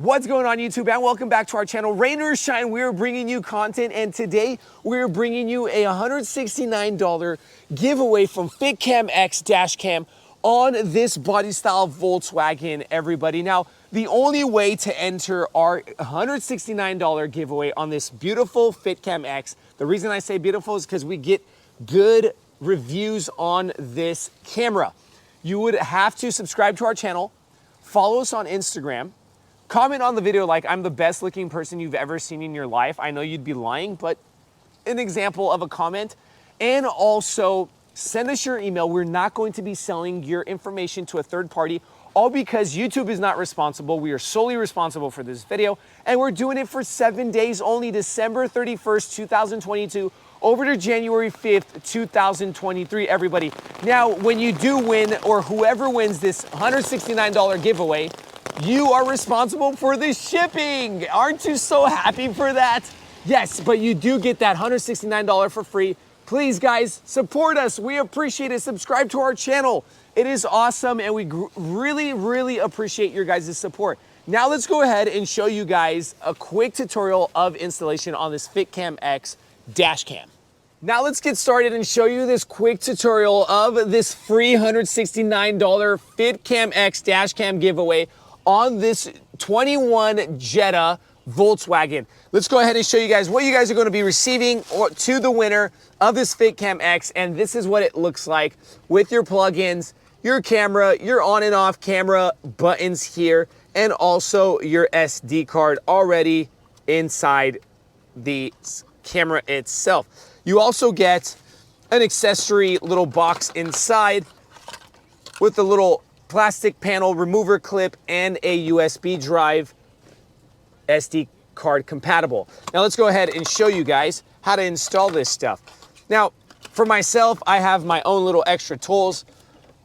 What's going on YouTube, and welcome back to our channel. Rain or shine, we're bringing you content, and today we're bringing you a $169 giveaway from FITCAMX dashcam on this body style Volkswagen, everybody. Now, the only way to enter our $169 giveaway on this beautiful FITCAMX, the reason I say beautiful is because we get good reviews on this camera. You would have to subscribe to our channel, follow us on Instagram, comment on the video like I'm the best looking person you've ever seen in your life. I know you'd be lying, but an example of a comment. And also send us your email. We're not going to be selling your information to a third party, all because YouTube is not responsible. We are solely responsible for this video, and we're doing it for 7 days only, December 31st, 2022, over to January 5th, 2023, everybody. Now, when you do win, or whoever wins this $169 giveaway, you are responsible for the shipping. Aren't you so happy for that? Yes, but you do get that $169 for free. Please, guys, support us. We appreciate it. Subscribe to our channel. It is awesome, and we really appreciate your guys' support. Now let's go ahead and show you guys a quick tutorial of installation on this FITCAMX dashcam. Now let's get started and show you this quick tutorial of this free $169 FITCAMX dashcam giveaway on this 21 Jetta Volkswagen. Let's go ahead and show you guys what you guys are going to be receiving to the winner of this FITCAMX, and this is what it looks like with your plugins, your camera, your on and off camera buttons here, and also your SD card already inside the camera itself. You also get an accessory little box inside with a little plastic panel remover clip and a USB drive, SD card compatible. Now let's go ahead and show you guys how to install this stuff. Now, for myself, I have my own little extra tools.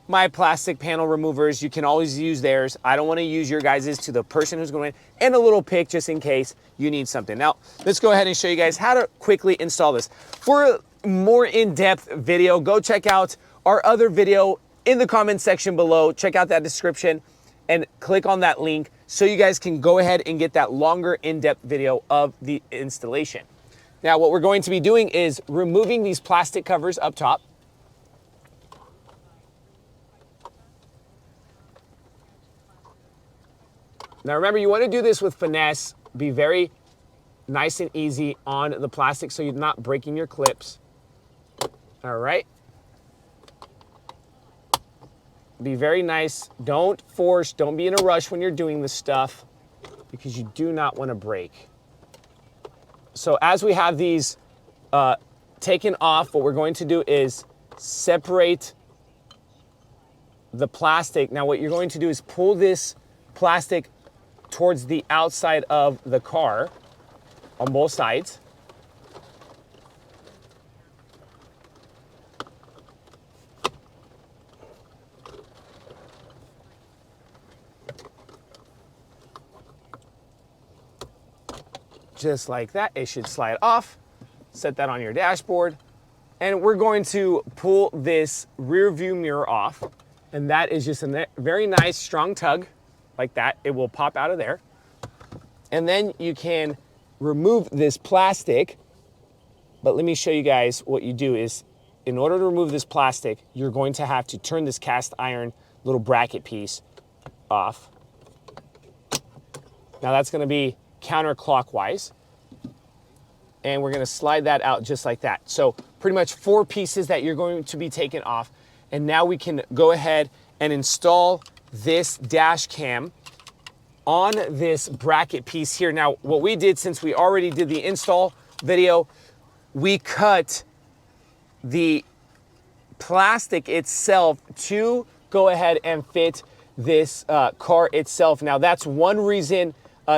My plastic panel removers, you can always use theirs. I don't want to use your guys's to the person who's going to win, and a little pick just in case you need something. Now, let's go ahead and show you guys how to quickly install this. For a more in-depth video, go check out our other video in the comment section below. Check out that description and click on that link so you guys can go ahead and get that longer in-depth video of the installation. Now, what we're going to be doing is removing these plastic covers up top. Now remember, you want to do this with finesse. Be very nice and easy on the plastic so you're not breaking your clips. All right. Be very nice. Don't force, don't be in a rush when you're doing this stuff because you do not want to break. So as we have these taken off, what we're going to do is separate the plastic. Now what you're going to do is pull this plastic towards the outside of the car on both sides. Just like that, it should slide off. Set that on your dashboard. And we're going to pull this rear view mirror off. And that is just a very nice strong tug like that. It will pop out of there. And then you can remove this plastic. But let me show you guys what you do is, in order to remove this plastic, you're going to have to turn this cast iron little bracket piece off. Now that's going to be counterclockwise, and we're going to slide that out just like that. So pretty much 4 pieces that you're going to be taking off, and now we can go ahead and install this dash cam on this bracket piece here. Now what we did, since we already did the install video, we cut the plastic itself to go ahead and fit this car itself. Now that's one reason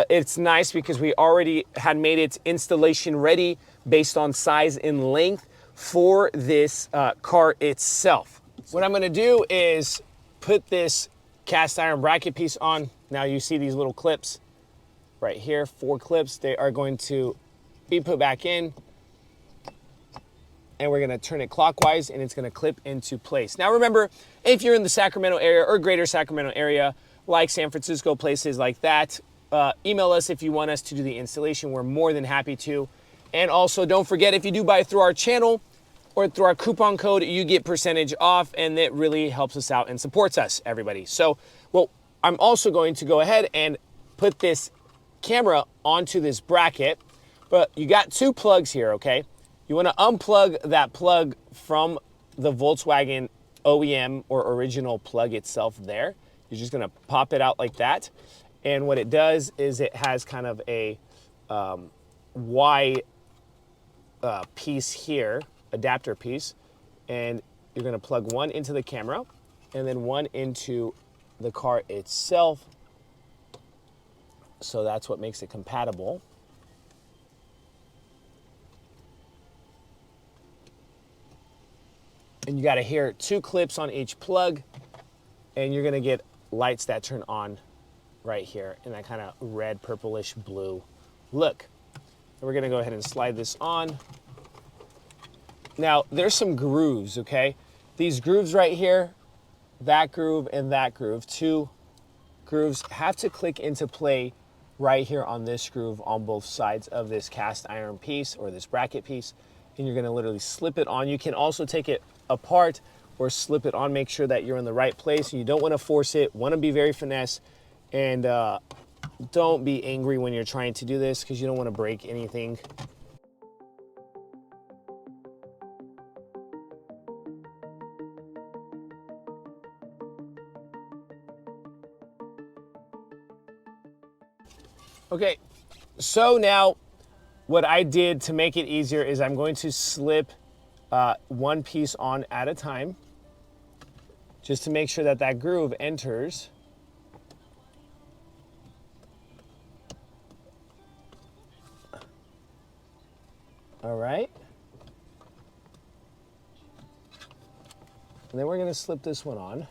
it's nice, because we already had made it installation ready based on size and length for this car itself. What I'm gonna do is put this cast iron bracket piece on. Now you see these little clips right here, 4 clips. They are going to be put back in, and we're gonna turn it clockwise, and it's gonna clip into place. Now remember, if you're in the Sacramento area or greater Sacramento area, like San Francisco, places like that, email us if you want us to do the installation. We're more than happy to. And also, don't forget, if you do buy through our channel or through our coupon code, you get percentage off, and that really helps us out and supports us, everybody. So, well, I'm also going to go ahead and put this camera onto this bracket, but you got two plugs here, okay? You want to unplug that plug from the Volkswagen OEM or original plug itself there. You're just going to pop it out like that. And what it does is it has kind of a Y piece here, adapter piece, and you're going to plug one into the camera and then one into the car itself. So that's what makes it compatible. And you got to hear two clips on each plug, and you're going to get lights that turn on right here in that kind of red, purplish blue look. And we're going to go ahead and slide this on. Now, there's some grooves, okay? These grooves right here, that groove and that groove, two grooves have to click into play right here on this groove on both sides of this cast iron piece or this bracket piece. And you're going to literally slip it on. You can also take it apart or slip it on. Make sure that you're in the right place. You don't want to force it. Want to be very finesse. And don't be angry when you're trying to do this, because you don't want to break anything. Okay, so now what I did to make it easier is I'm going to slip one piece on at a time, just to make sure that that groove enters. All right. And then we're going to slip this one on.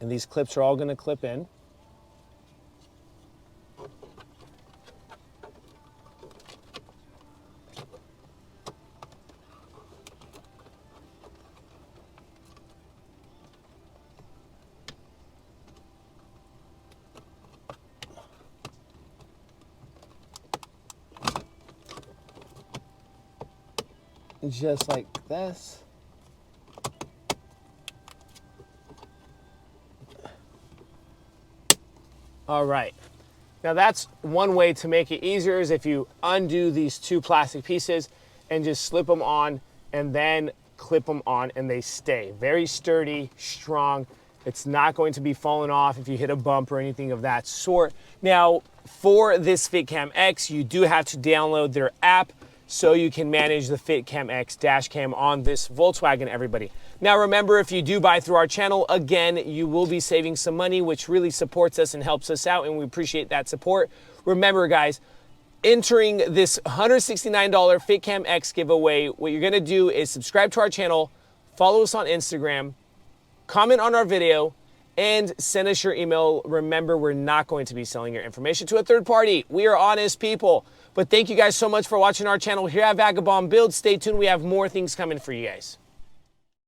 And these clips are all going to clip in. Just like this. All right. Now that's one way to make it easier, is if you undo these two plastic pieces and just slip them on and then clip them on, and they stay very sturdy, strong. It's not going to be falling off if you hit a bump or anything of that sort. Now, for this FITCAMX, you do have to download their app so you can manage the FITCAMX dash cam on this Volkswagen, everybody. Now remember, if you do buy through our channel, again, you will be saving some money, which really supports us and helps us out, and we appreciate that support. Remember, guys, entering this $169 FITCAMX giveaway, what you're gonna do is subscribe to our channel, follow us on Instagram, comment on our video, and send us your email. Remember, we're not going to be selling your information to a third party. We are honest people. But thank you guys so much for watching our channel here at Vagabond Builds. Stay tuned, we have more things coming for you guys.